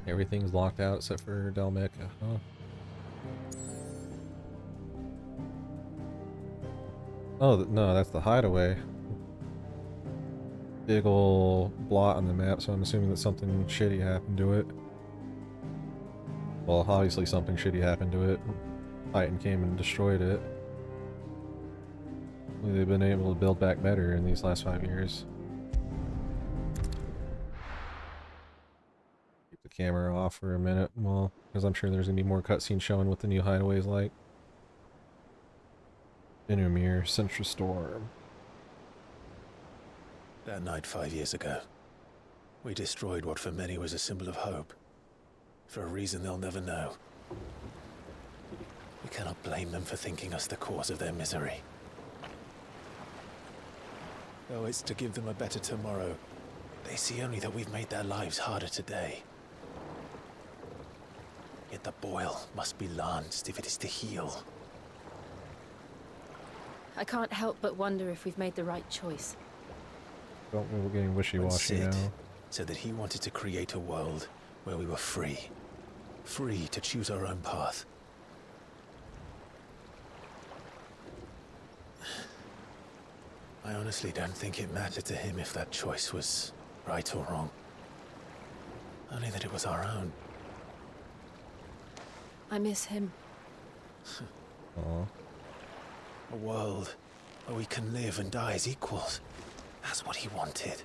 Everything's locked out except for Delmecca, huh? Oh, no, that's the hideaway. Big ol' blot on the map, so I'm assuming that something shitty happened to it. Well, obviously something shitty happened to it. Titan came and destroyed it. They've been able to build back better in these last 5 years. Keep the camera off for a minute, well, because I'm sure there's gonna be more cutscenes showing what the new hideaway's like. Innermere, Central Storm. That night 5 years ago, we destroyed what for many was a symbol of hope. For a reason they'll never know. We cannot blame them for thinking us the cause of their misery. Though it's to give them a better tomorrow, they see only that we've made their lives harder today. Yet the boil must be lanced if it is to heal. I can't help but wonder if we've made the right choice. Don't we're getting wishy-washy now. Said that he wanted to create a world where we were free. Free to choose our own path. I honestly don't think it mattered to him if that choice was right or wrong. Only that it was our own. I miss him. Aww. A world where we can live and die as equals. That's what he wanted.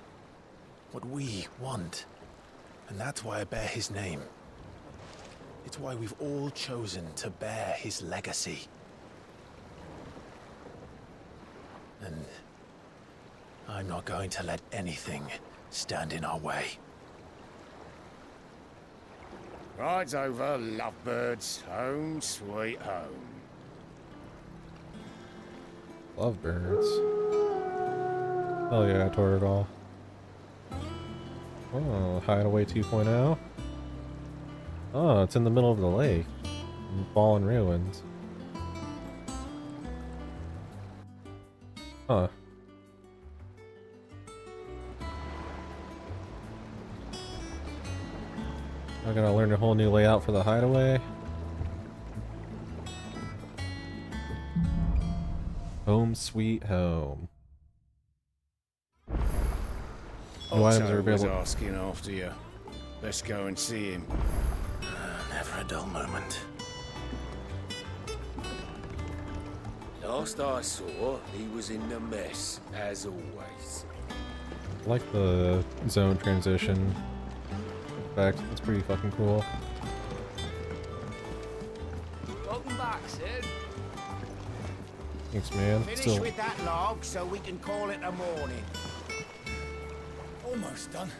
What we want. And that's why I bear his name. It's why we've all chosen to bear his legacy. And I'm not going to let anything stand in our way. Rides over, lovebirds. Home, sweet home. Lovebirds. Oh yeah, Torgal. Oh, Hideaway 2.0. Oh, it's in the middle of the lake. Fallen ruins. Huh. I gotta learn a whole new layout for the hideaway. Home sweet home. New items are Otto was available. asking after you. Let's go and see him. Never a dull moment. Last I saw, he was in the mess, as always. I like the zone transition effect. It's pretty fucking cool. Welcome back, Sid. Thanks, man. Finish with that log so we can call it a morning. Almost done.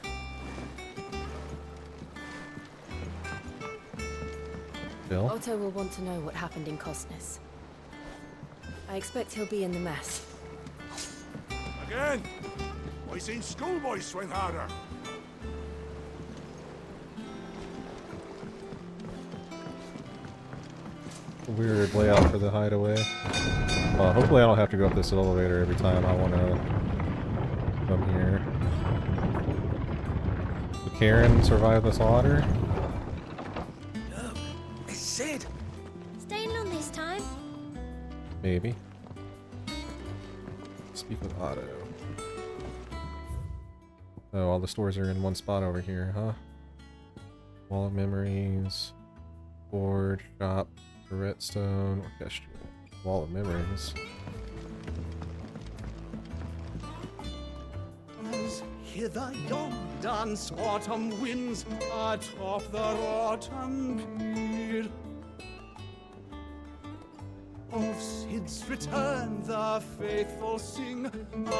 Bill? Otto will want to know what happened in Costness. I expect he'll be in the mess. Again? I seen schoolboys swing harder. Weird layout for the hideaway. Hopefully I don't have to go up this elevator every time I want to come here. Will Karen survive the slaughter? Look, it's Sid. Staying on this time? Maybe. Speak with Otto. Oh, all the stores are in one spot over here, huh? Wall of Memories, Forge, Shop, Redstone, Orchestra. Wall of Memories. As hither yon dance autumn winds atop the rotten pier. Of Sid's return the faithful sing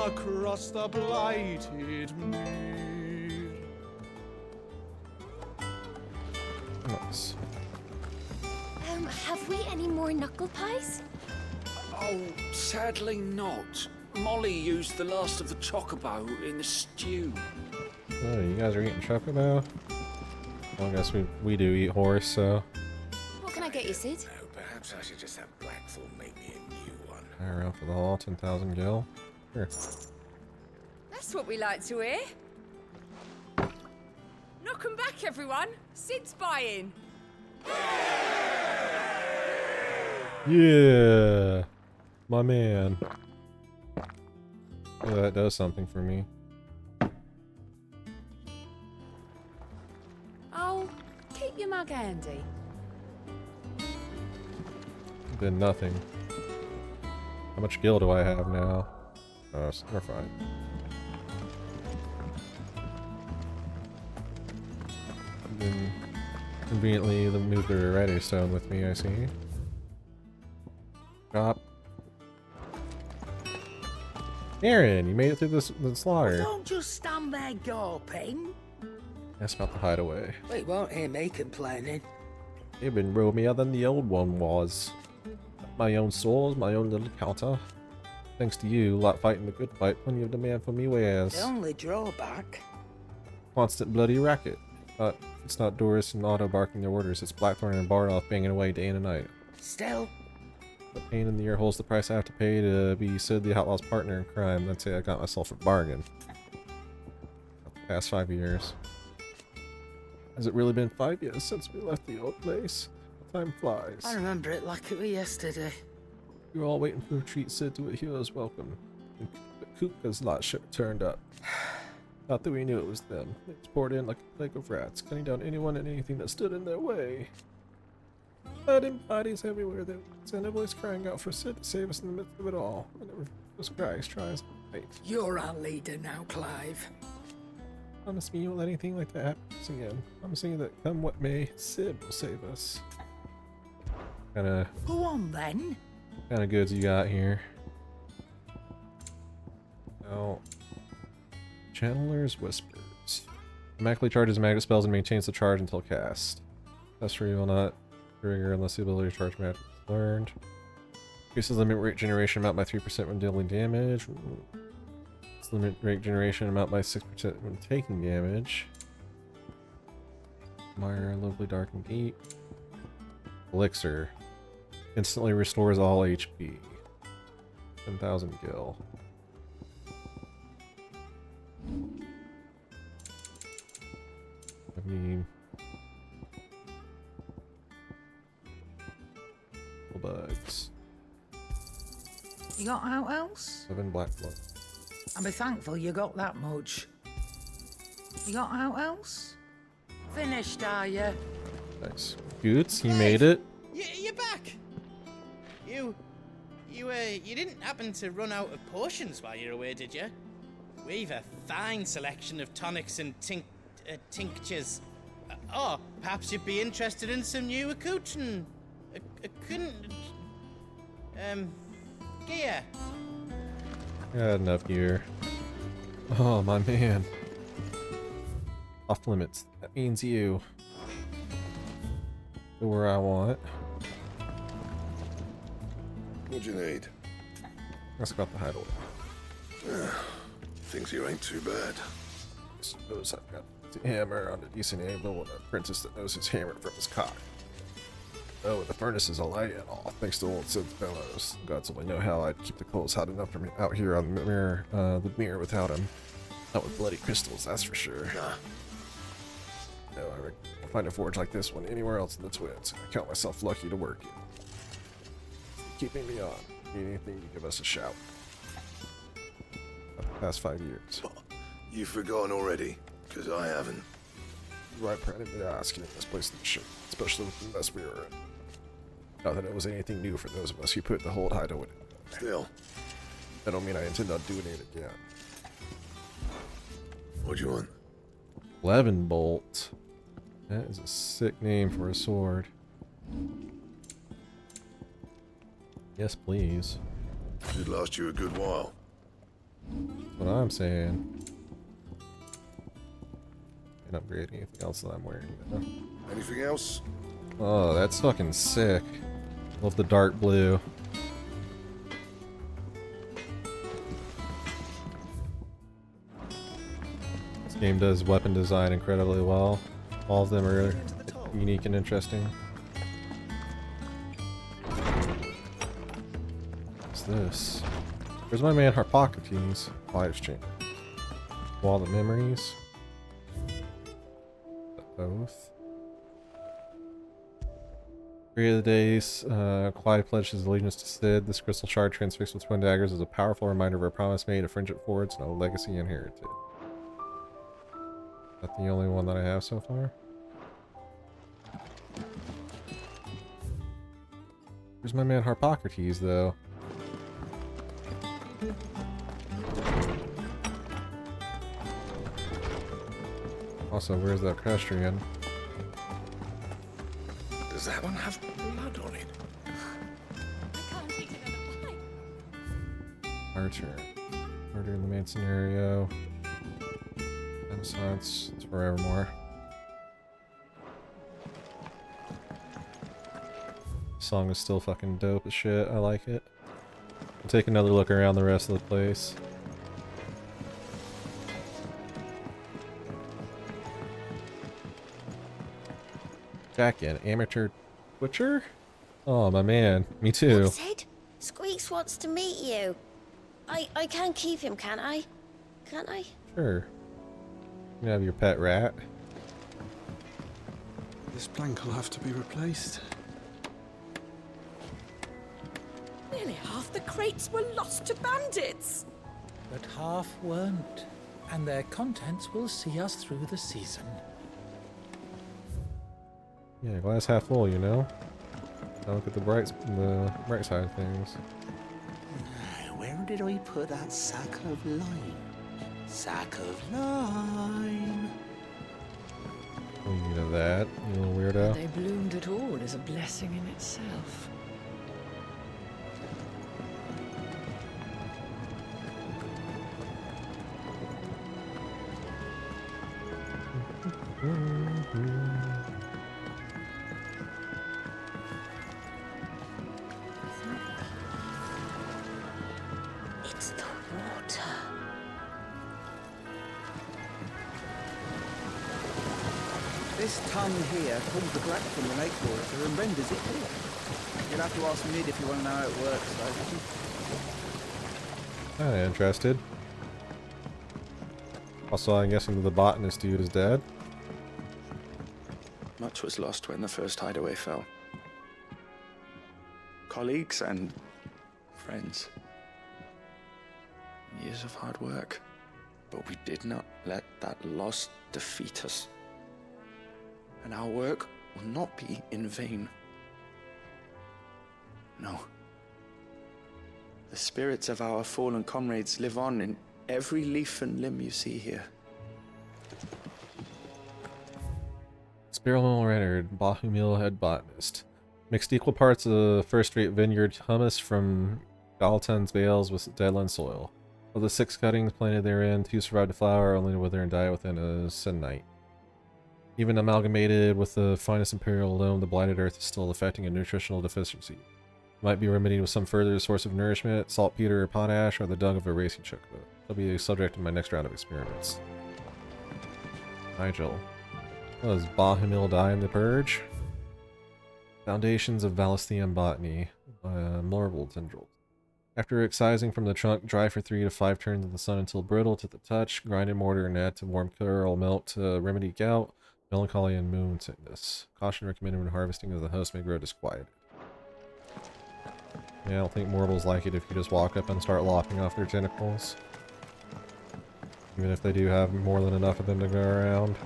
across the blighted mere. Nice. Have we any more knuckle pies? Oh, sadly not. Molly used the last of the chocobo in the stew. Oh, you guys are eating chocobo? Well, I guess we do eat horse, so. What can I get you, Sid? No, perhaps I should just have Blackthorn make me a new one. High around for the hall, 10,000 gil. Sure. That's what we like to hear. Knock 'em back, everyone. Sid's buying. Yeah, my man. Oh, that does something for me. Oh, keep your mug handy. Been nothing. How much gil do I have now? Oh, we're fine. I've been conveniently moved the ready stone with me, I see. Stop. Aaron, you made it through the slaughter. Don't just stand there gawping. Ask about the hideaway. We won't hear me complaining. You've been roomier than the old one was. My own swords, my own little counter. Thanks to you, lot fighting the good fight, plenty of demand for me wares. The only drawback. Constant bloody racket. But it's not Doris and Otto barking their orders, it's Blackthorn and Bardolph banging away day and night. Still. The pain in the ear hole's the price I have to pay to be Sid the Outlaw's partner in crime. I'd say I got myself a bargain. The past 5 years. Has it really been 5 years since we left the old place? Time flies. I remember it like it was yesterday. We were all waiting for a treat Sid to a hero's welcome. And Kuka's lot turned up. Not that we knew it was them. They just poured in like a plague of rats, cutting down anyone and anything that stood in their way. Blood bodies everywhere. There was a voice crying out for Sid to save us in the midst of it all. Whenever those cries tries to fight. You're our leader now, Clive. Promise me you won't let anything like that happen again. Promising you that come what may, Sid will save us. Kinda Go on then. goods you got here. Now, Channeler's Whispers. Automatically charges magic spells and maintains the charge until cast. Mastery will not trigger unless the ability to charge magic is learned. Increases limit rate generation amount by 3% when dealing damage. Limit rate generation amount by 6% when taking damage. Mire, lovely, dark, and deep. Elixir. Instantly restores all HP. 10,000 gil. I mean... bugs. You got out else? 7 black blood. I'll be thankful you got that much. You got out else? Finished, are you? Nice. Goods, he made it. You're back. You didn't happen to run out of potions while you're away, did you? We've a fine selection of tonics and tinctures. Oh, perhaps you'd be interested in some new accoutrement. Gear. I got enough gear. Oh, my man. Off limits. That means you. Go where I want. What'd you need? Ask about the hideaway. Things here ain't too bad. Suppose I've got the hammer on a decent anvil and an apprentice that knows his hammer from his cock. Oh, the furnace is alight and all, thanks to old Sid's bellows. Gods only know how I'd keep the coals hot enough for me out here on the mirror without him. Not with bloody crystals, that's for sure. No, I reckon I'll find a forge like this one anywhere else in the Twins. I count myself lucky to work it. Keeping me on. Need anything, you give us a shout. The past 5 years. You've forgotten already, because I haven't. Right, proud of me to ask in this place in the ship, especially with the mess we were in. Not that it was anything new for those of us who put the whole hideaway in. Still. I don't mean I intend on doing it again. What do you want? 11 bolt. That is a sick name for a sword. Yes, please. Should last you a good while. That's what I'm saying. Can't upgrade anything else that I'm wearing. Anything else? Oh, that's fucking sick. Love the dark blue. This game does weapon design incredibly well. All of them are unique and interesting. What's this? Where's my man Harpocrates? Clive's chamber. Wall of memories. both. Three of the days, Clive pledged his allegiance to Sid. This crystal shard transfixed with twin daggers is a powerful reminder of a promise made, a friendship forged, and a legacy inherited. Is that the only one that I have so far? Where's my man Harpocrates, though? Also, where's that Castrian? Does that one have blood on it? Archer. Murder in the main scenario. Renaissance. It's forevermore. Song is still fucking dope as shit. I like it. We'll take another look around the rest of the place. Jack in. Amateur Twitcher? Oh, my man. Me too. Sid, Squeaks wants to meet you. I can keep him, can't I? Can't I? Sure. You can have your pet rat. This plank will have to be replaced. Nearly half the crates were lost to bandits. But half weren't, and their contents will see us through the season. Yeah, glass half full, you know? Now look at the bright side of things. Where did I put that sack of lime? Sack of lime. What do you know that, you little weirdo? They bloomed at all is a blessing in itself. It's the water. This tongue here pulls the black from the lake water and renders it clear. You'll have to ask Mid if you want to know how it works, though. Kinda interested. Also, I'm guessing the botanist dude is dead. Much was lost when the first hideaway fell. Colleagues and friends. Years of hard work. But we did not let that loss defeat us. And our work will not be in vain. No. The spirits of our fallen comrades live on in every leaf and limb you see here. Sparrow Reynard, Bahumil head botanist. Mixed equal parts of first-rate vineyard hummus from Galton's bales with deadland soil. Of the 6 cuttings planted therein, 2 survived the flower, only to wither and die within a se'nnight. Even amalgamated with the finest imperial loam, the blighted earth is still affecting a nutritional deficiency. It might be remedied with some further source of nourishment, saltpeter or potash, or the dung of a racing chocobo. They'll be a subject of my next round of experiments. Nigel. Does Bahumil die in the purge? Foundations of Valisthean botany. Marble tendrils. After excising from the trunk, dry for 3 to 5 turns in the sun until brittle to the touch. Grind in mortar and add to warm curl milk to remedy gout, melancholy, and moon sickness. Caution recommended when harvesting, as the host may grow disquieted. Yeah, I don't think mortals like it if you just walk up and start lopping off their tentacles. Even if they do have more than enough of them to go around.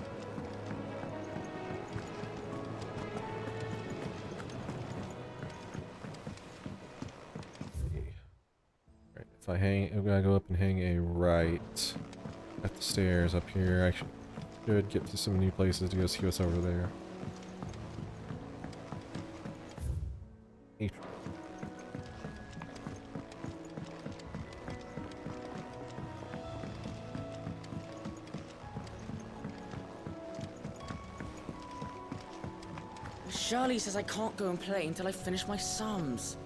Right, if I hang, I'm gonna go up and hang a right at the stairs up here. I should get to some new places to go see what's over there. Charlie says I can't go and play until I finish my sums.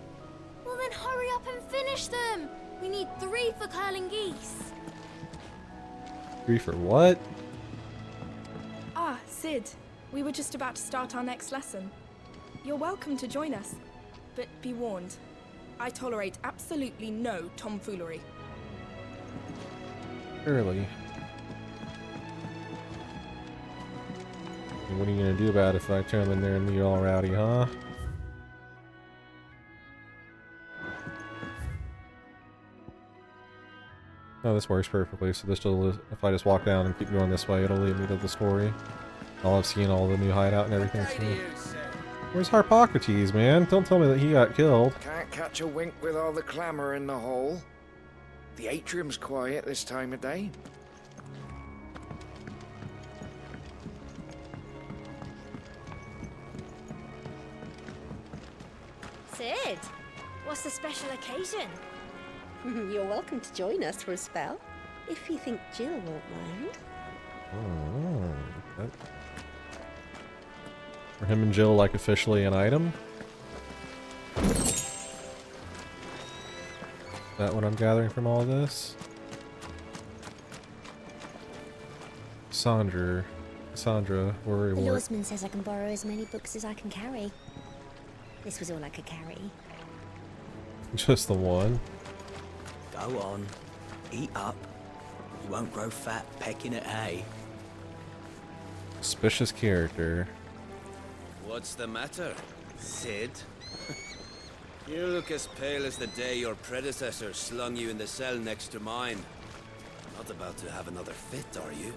Well then hurry up and finish them! We need 3 for curling geese. 3 for what? Ah, Sid. We were just about to start our next lesson. You're welcome to join us, but be warned. I tolerate absolutely no tomfoolery. Early. What are you gonna do about it if I turn in there and be all rowdy, huh? Oh, this works perfectly. So this will, if I just walk down and keep going this way, it'll lead me to the story. I'll have seen all the new hideout and everything. So. Where's Harpocrates, man? Don't tell me that he got killed. Can't catch a wink with all the clamour in the hall. The atrium's quiet this time of day. Sid, what's the special occasion? You're welcome to join us for a spell, if you think Jill won't mind. Oh, for him and Jill, like, officially an item? Is that what I'm gathering from all this? Sandra, worry The wart. lawsman says I can borrow as many books as I can carry. This was all I could carry. Just the one. Go on, eat up. You won't grow fat pecking at hay. Suspicious character. What's the matter, Sid? You look as pale as the day your predecessor slung you in the cell next to mine. Not about to have another fit, are you?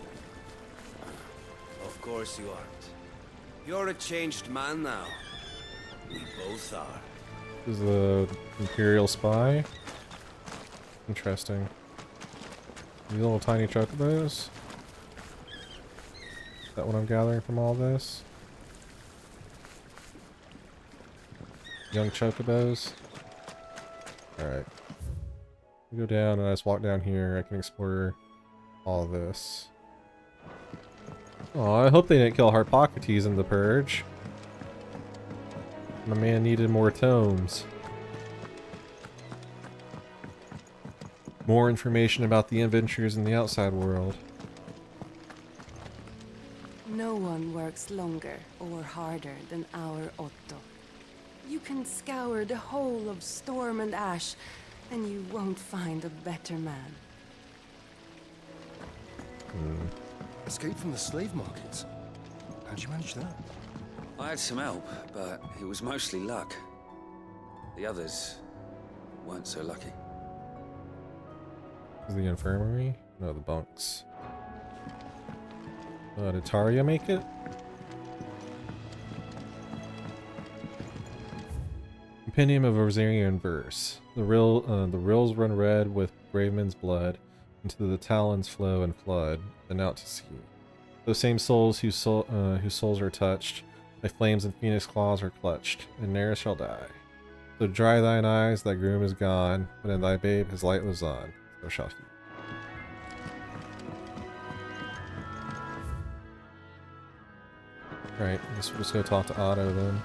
Of course you aren't. You're a changed man now. We both are. This is the Imperial spy. Interesting. These little tiny chocobos. Is that what I'm gathering from all this? Young chocobos. Alright. We go down and I just walk down here. I can explore all of this. Oh, I hope they didn't kill Harpocrates in the purge. My man needed more tomes. More information about the adventures in the outside world. No one works longer or harder than our Otto. You can scour the whole of Storm and Ash, and you won't find a better man. Escape from the slave markets. How'd you manage that? I had some help, but it was mostly luck. The others weren't so lucky. Is the infirmary? No, the bunks. Did Taria make it? Compendium of Rosarian verse. The rills run red with brave men's blood, into the talons flow and flood, and out to sea. Those same souls whose souls are touched by flames and phoenix claws are clutched, and ne'er shall die. So dry thine eyes, thy groom is gone, but in thy babe his light lives on. So shall he. Right, let's go talk to Otto then.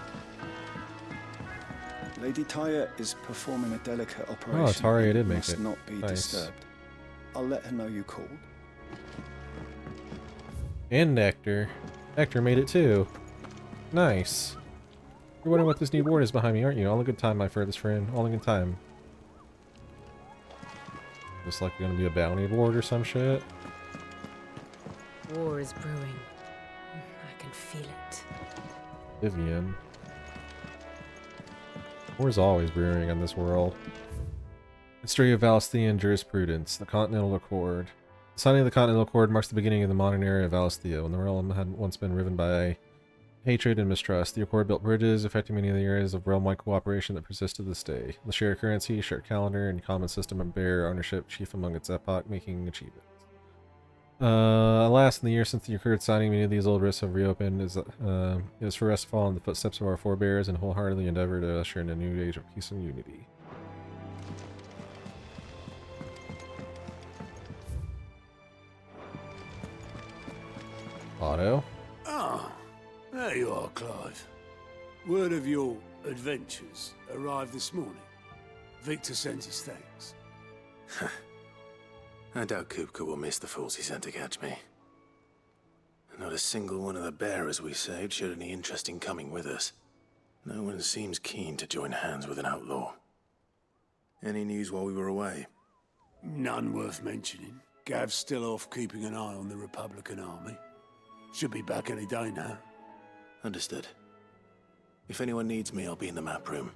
Lady Tyre is performing a delicate operation. Oh, Taria did make must it. not be Nice. disturbed. I'll let her know you called. And Nectar. Nectar made it too. Nice. You're wondering what this new board is behind me, aren't you? All in good time, my furthest friend. All in good time. Just like gonna be a bounty board or some shit. War is brewing. I can feel it. Vivian. War's always brewing in this world. History of Valisthean jurisprudence. The Continental Accord. The signing of the Continental Accord marks the beginning of the modern era of Valisthea, when the realm had once been riven by hatred and mistrust. The Accord built bridges, affecting many of the areas of realm-wide cooperation that persist to this day. The shared currency, shared calendar, and common system of bear ownership, chief among its epoch-making achievements. Alas, in the year since the Accord signing, many of these old risks have reopened. It is for us to follow in the footsteps of our forebears and wholeheartedly endeavor to usher in a new age of peace and unity. Otto? Ah, there you are, Clive. Word of your adventures arrived this morning. Victor sent his thanks. I doubt Kupka will miss the fools he sent to catch me. Not a single one of the bearers we saved showed any interest in coming with us. No one seems keen to join hands with an outlaw. Any news while we were away? None worth mentioning. Gav's still off keeping an eye on the Republican army. Should be back any day now. Understood. If anyone needs me, I'll be in the map room.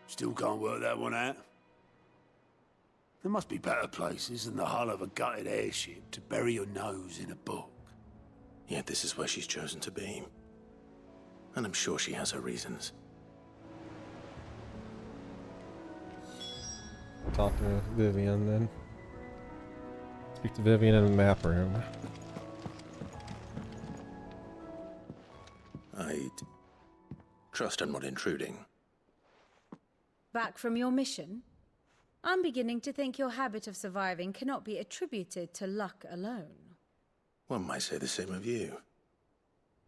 Still can't work that one out? There must be better places than the hull of a gutted airship to bury your nose in a book. Yet this is where she's chosen to be. And I'm sure she has her reasons. Talk to Vivian then. Speak to Vivian in the map room. I'd trust I'm not intruding. Back from your mission? I'm beginning to think your habit of surviving cannot be attributed to luck alone. One might say the same of you,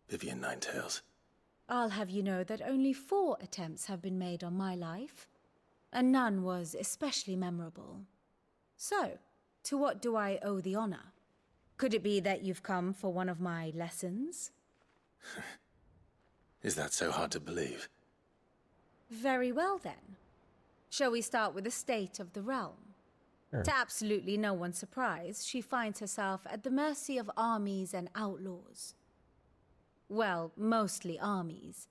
Vivian Ninetails. I'll have you know that only 4 attempts have been made on my life, and none was especially memorable. So, to what do I owe the honor? Could it be that you've come for one of my lessons? Is that so hard to believe? Very well then. Shall we start with the state of the realm? Sure. To absolutely no one's surprise, she finds herself at the mercy of armies and outlaws. Well, mostly armies.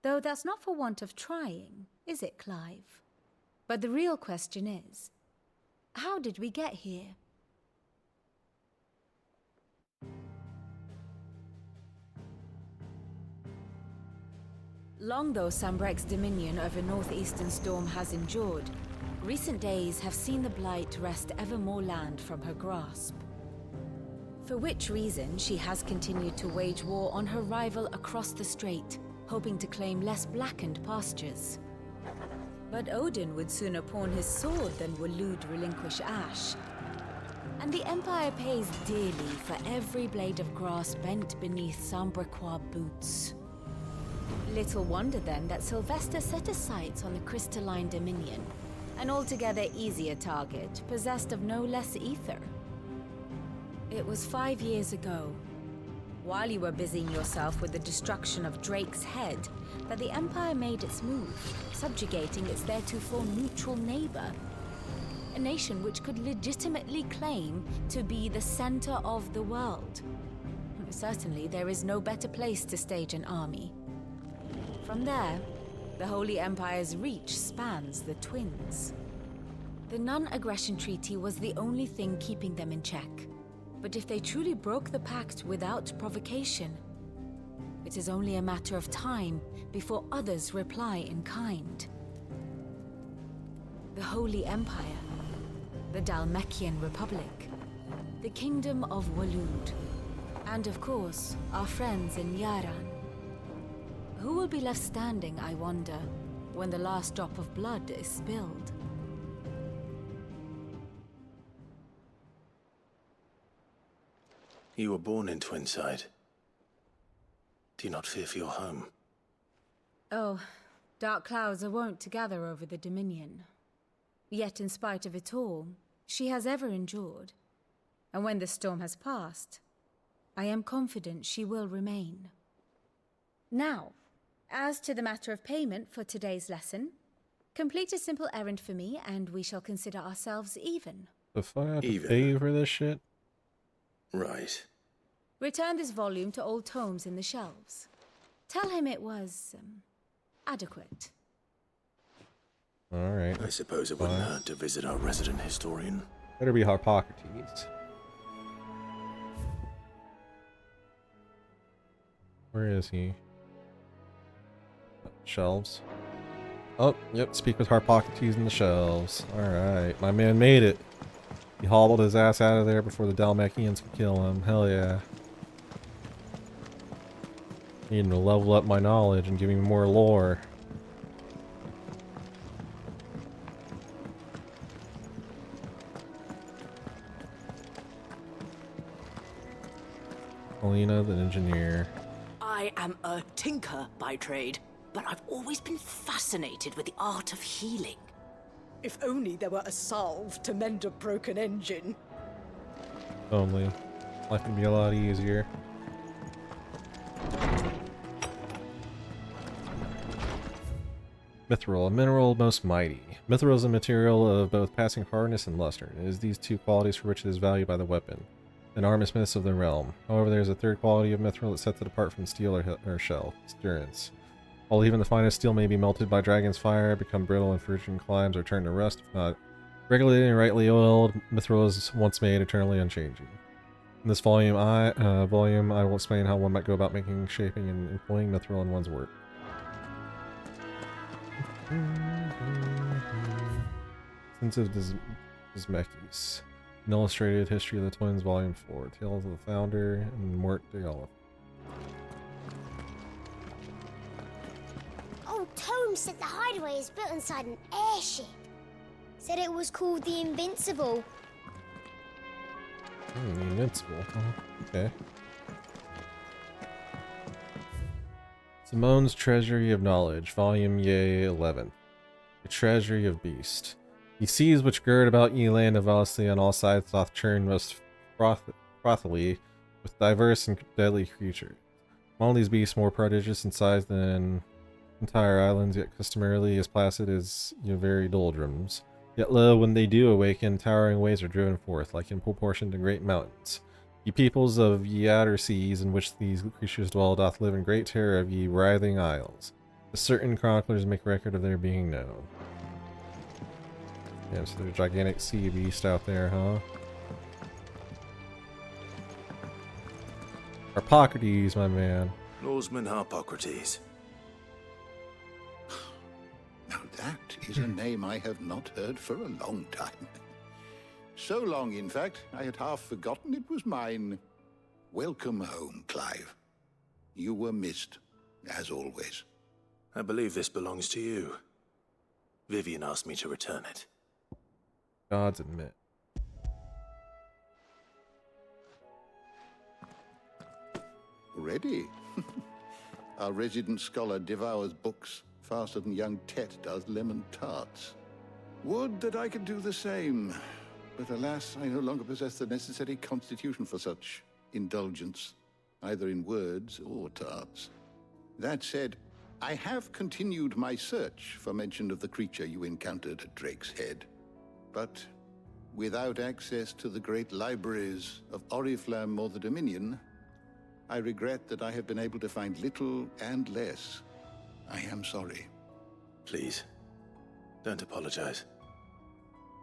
Though that's not for want of trying, is it, Clive? But the real question is, how did we get here? Long though Sambrek's dominion over northeastern Storm has endured, recent days have seen the Blight wrest ever more land from her grasp. For which reason she has continued to wage war on her rival across the strait, hoping to claim less blackened pastures. But Odin would sooner pawn his sword than Waloed relinquish Ash. And the Empire pays dearly for every blade of grass bent beneath Sambrequois boots. Little wonder then that Sylvester set his sights on the crystalline dominion, an altogether easier target, possessed of no less ether. It was 5 years ago, while you were busying yourself with the destruction of Drake's head, that the Empire made its move, subjugating its theretofore neutral neighbor. A nation which could legitimately claim to be the center of the world. Certainly, there is no better place to stage an army. From there, the Holy Empire's reach spans the Twins. The non-aggression treaty was the only thing keeping them in check. But if they truly broke the pact without provocation, it is only a matter of time before others reply in kind. The Holy Empire, the Dhalmekian Republic, the Kingdom of Waloed, and of course, our friends in Yaran. Who will be left standing, I wonder, when the last drop of blood is spilled? You were born in Twinside. Do you not fear for your home? Oh, dark clouds are wont to gather over the Dominion. Yet in spite of it all, she has ever endured. And when the storm has passed, I am confident she will remain. Now, as to the matter of payment for today's lesson, complete a simple errand for me and we shall consider ourselves even. The fuck I have to pay for this shit? Right. Return this volume to old tomes in the shelves. Tell him it was, adequate. Alright. I suppose it wouldn't hurt to visit our resident historian. Better be Harpocrates. Where is he? Shelves. Oh, yep, speak with Harpocrates in the shelves. Alright, my man made it. He hobbled his ass out of there before the Dhalmekians could kill him. Hell yeah. Needing to level up my knowledge and give me more lore. Alina, the engineer. I am a tinker by trade, but I've always been fascinated with the art of healing. If only there were a salve to mend a broken engine. Only. Life would be a lot easier. Mithril, a mineral most mighty. Mithril is a material of both passing hardness and luster. It is these two qualities for which it is valued by the weapon and armorsmiths of the realm. However, there is a third quality of mithril that sets it apart from steel or shell, its durance. While even the finest steel may be melted by dragon's fire, become brittle in frigid climes, or turn to rust, if not regulated and rightly oiled, mithril is once made eternally unchanging. In this volume, I will explain how one might go about making, shaping, and employing mithril in one's work. Sense of Dismekis. An Illustrated History of the Twins, Volume 4. Tales of the Founder and Mort de Olive. Old Tome said the hideaway is built inside an airship. Said it was called the Invincible. The Invincible, huh? Okay. Simone's Treasury of Knowledge, Volume 11. A Treasury of Beast. Ye seas which gird about ye land of Valisthean on all sides doth churn most frothily with diverse and deadly creatures. All these beasts more prodigious in size than entire islands, yet customarily as placid as your very doldrums. Yet lo, when they do awaken, towering waves are driven forth, like in proportion to great mountains. Ye peoples of ye outer seas, in which these creatures dwell, doth live in great terror of ye writhing isles. The certain chroniclers make record of their being known. Yeah, so there's a gigantic sea beast out there, huh? Harpocrates, my man. Lawsman Harpocrates. Now that is a name I have not heard for a long time. So long, in fact, I had half forgotten it was mine. Welcome home, Clive. You were missed, as always. I believe this belongs to you. Vivian asked me to return it. Gods admit. Ready? Our resident scholar devours books faster than young Tet does lemon tarts. Would that I could do the same. But alas, I no longer possess the necessary constitution for such indulgence, either in words or tarts. That said, I have continued my search for mention of the creature you encountered at Drake's Head. But without access to the great libraries of Oriflamme or the Dominion, I regret that I have been able to find little and less. I am sorry. Please, don't apologize.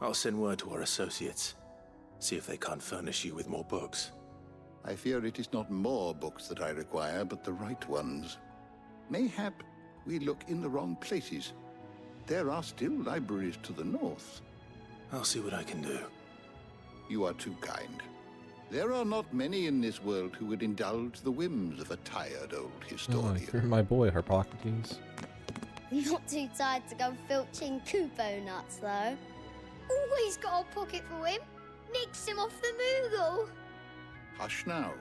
I'll send word to our associates. See if they can't furnish you with more books. I fear it is not more books that I require, but the right ones. Mayhap we look in the wrong places. There are still libraries to the north. I'll see what I can do. You are too kind. There are not many in this world who would indulge the whims of a tired old historian. Oh, my boy, Harpocrates. Not too tired to go filching Kupo nuts, though. Always got a pocket for him. Nicks him off the Moogle. Hush now.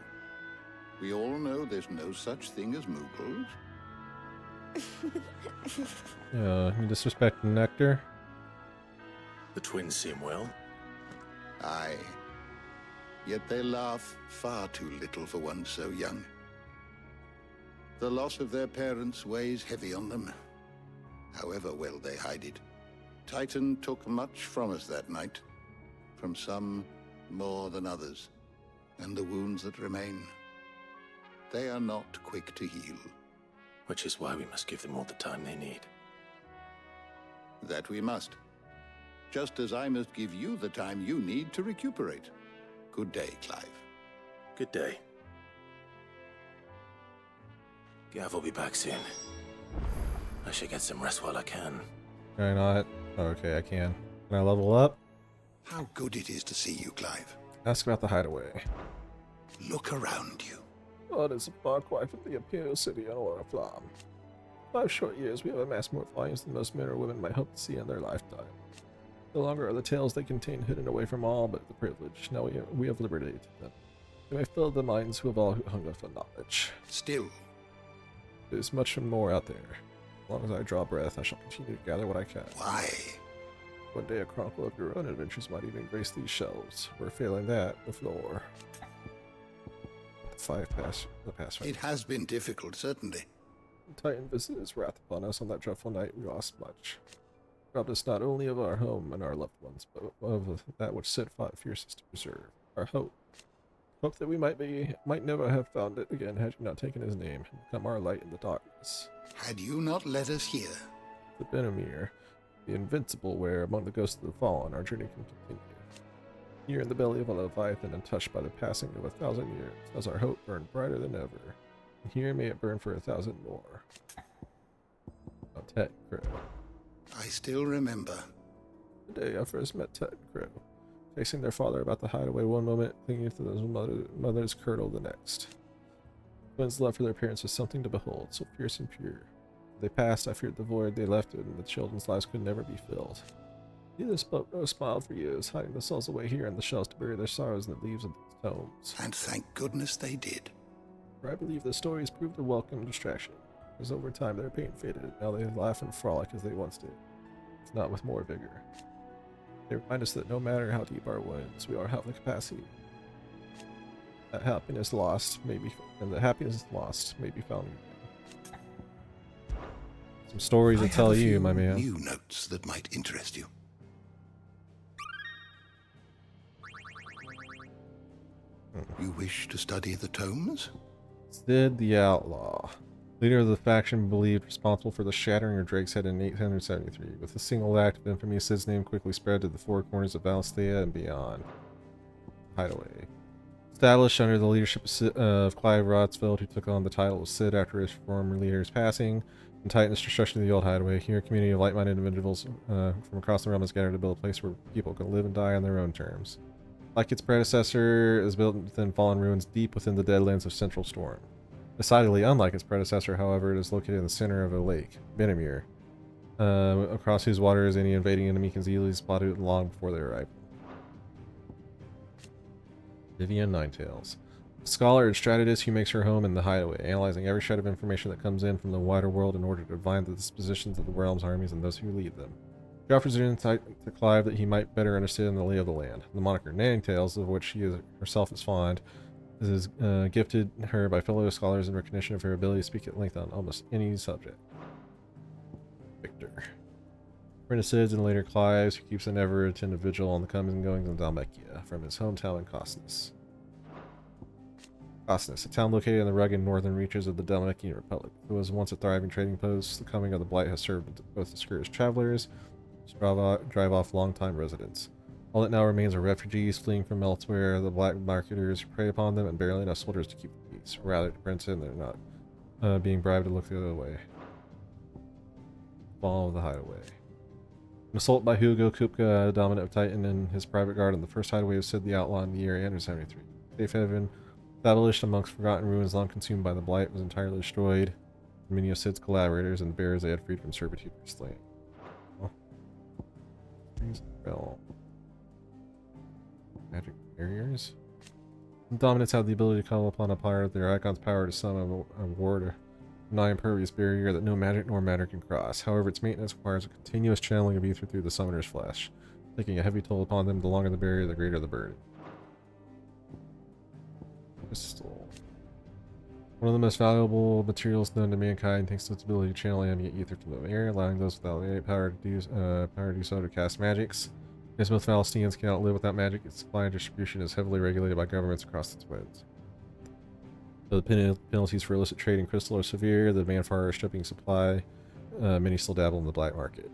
We all know there's no such thing as Moogles. You disrespect Nectar? The twins seem well. Aye. Yet they laugh far too little for one so young. The loss of their parents weighs heavy on them, however well they hide it. Titan took much from us that night, from some more than others, and the wounds that remain, they are not quick to heal. Which is why we must give them all the time they need. That we must. Just as I must give you the time you need to recuperate. Good day, Clive. Good day. Gav will be back soon. I should get some rest while I can. Can I not? Oh, okay, I can. Can I level up? How good it is to see you, Clive. Ask about the hideaway. Look around you. Well, it is a far cry from the imperial city on Oriflamme. 5 short years, we have amassed more volumes than most men or women might hope to see in their lifetime. No longer are the tales they contain hidden away from all but the privileged. Now we have liberated them. They may fill the minds who have all hunger for knowledge. Still, there's much more out there. As long as I draw breath, I shall continue to gather what I can. Why? One day a chronicle of your own adventures might even grace these shelves. We're failing that, the floor. The past 5 It has been difficult, certainly. The Titan visited his wrath upon us on that dreadful night. We lost much. Robbed us not only of our home and our loved ones, but of that which Sid fought fiercest to preserve. Our hope. Hope that we might never have found it again had you not taken his name and become our light in the darkness. Had you not led us here? The Benamir, the invincible, where among the ghosts of the fallen our journey can continue. Here in the belly of a Leviathan, untouched by the passing of 1,000 years, does our hope burn brighter than ever. And here may it burn for 1,000 more. Tet and Crow. I still remember. The day I first met Tet and Crow, chasing their father about the hideaway one moment, clinging to his mother's kirtle the next. Twins' love for their parents was something to behold, so fierce and pure. As they passed, I feared the void they left in, and the children's lives could never be filled. Neither spoke nor smiled for years, hiding themselves away here in the shells to bury their sorrows in the leaves of these tomes. And thank goodness they did. For I believe the stories proved a welcome distraction, as over time their pain faded, and now they laugh and frolic as they once did, if not with more vigor. They remind us that no matter how deep our wounds, we all have the capacity. That happiness lost may be, and the happiness lost may be found again. Some stories to tell you, my man. New notes that might interest you. You wish to study the tomes? Sid the Outlaw, leader of the faction believed responsible for the shattering of Drake's head in 873. With a single act of infamy, Sid's name quickly spread to the four corners of Valisthean and beyond. Hideaway. Established under the leadership of Clive Rotsfeld, who took on the title of Sid after his former leader's passing, and Titan's destruction of the old Hideaway. Here, a community of like-minded individuals from across the realm has gathered to build a place where people can live and die on their own terms. Like its predecessor, it is built within fallen ruins deep within the deadlands of Central Storm. Decidedly unlike its predecessor, however, it is located in the center of a lake, Benamir, across whose waters any invading enemy can easily spot it long before they arrive. Vivian Ninetails. A scholar and strategist who makes her home in the Hideaway, analyzing every shred of information that comes in from the wider world in order to divine the dispositions of the realm's armies and those who lead them. She offers an insight to Clive that he might better understand the lay of the land. The moniker Ninetails, of which she herself is fond, is gifted her by fellow scholars in recognition of her ability to speak at length on almost any subject. Victor. Friend of Sid's and later Clive's, who keeps an ever-attentive vigil on the comings and goings of Dhalmekia from his hometown in Kosnus. Kosnus, a town located in the rugged northern reaches of the Dhalmekian Republic. It was once a thriving trading post. The coming of the Blight has served both to discourage travelers and drive off long-time residents. All that now remains are refugees fleeing from elsewhere, the black marketers who prey upon them, and barely enough soldiers to keep the peace. Or rather, to pretend they're not being bribed to look the other way. Fall of the Hideaway. An assault by Hugo Kupka, dominant of Titan, and his private guard on the first Hideaway of Sid the Outlaw in the year 873. Safe haven, established amongst forgotten ruins long consumed by the Blight, was entirely destroyed. Many of Sid's collaborators and the bearers they had freed from servitude were slain. Well, magic barriers. The dominants have the ability to call upon a pirate their icon's power to summon a ward or non-impervious barrier that no magic nor matter can cross. However, its maintenance requires a continuous channeling of ether through the summoner's flesh, taking a heavy toll upon them. The longer the barrier, the greater the burden. Crystal. One of the most valuable materials known to mankind, thanks to its ability to channel ambient ether from the air, allowing those without innate power to do so to cast magics. As most Valistheans cannot live without magic, its supply and distribution is heavily regulated by governments across its winds. Though the penalties for illicit trade in crystal are severe, the demand for our stripping supply, many still dabble in the black market.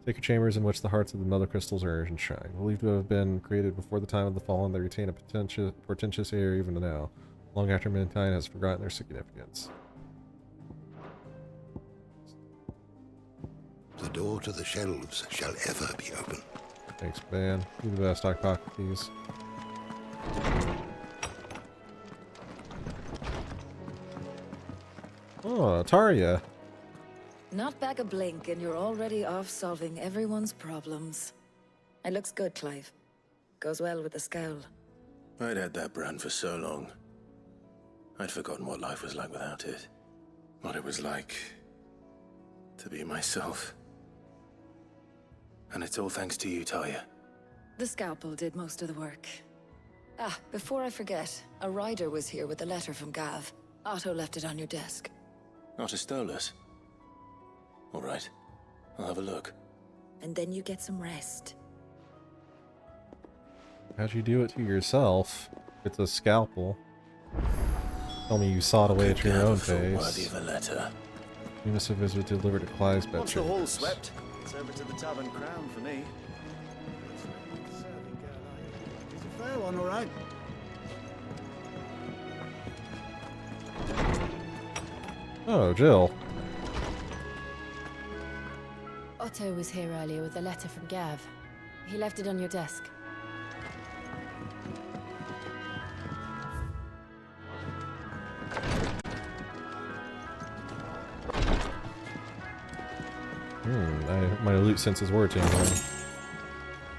Sacred chambers in which the hearts of the mother crystals are enshrined. Believed to have been created before the time of the fallen, they retain a portentous air even now, long after mankind has forgotten their significance. The door to the shelves shall ever be open. Thanks, man. Do the best. Stock pocket, please. Oh, Taria. Not back a blink and you're already off solving everyone's problems. It looks good, Clive. Goes well with the scowl. I'd had that brand for so long. I'd forgotten what life was like without it. What it was like to be myself. And it's all thanks to you, Talia. The scalpel did most of the work. Ah, before I forget, a rider was here with a letter from Gav. Otto left it on your desk. Not a Stolas. All right. I'll have a look. And then you get some rest. How'd you do it to yourself? It's a scalpel. Tell me you sawed away at your own Worthy face. of a letter. You must have visited delivered to Clive's bed. Once the hall's swept, it's over to the Tavern Crown for me. It's a fair one, all right. Oh, Jill. Otto was here earlier with a letter from Gav. He left it on your desk. My loot senses were tingling.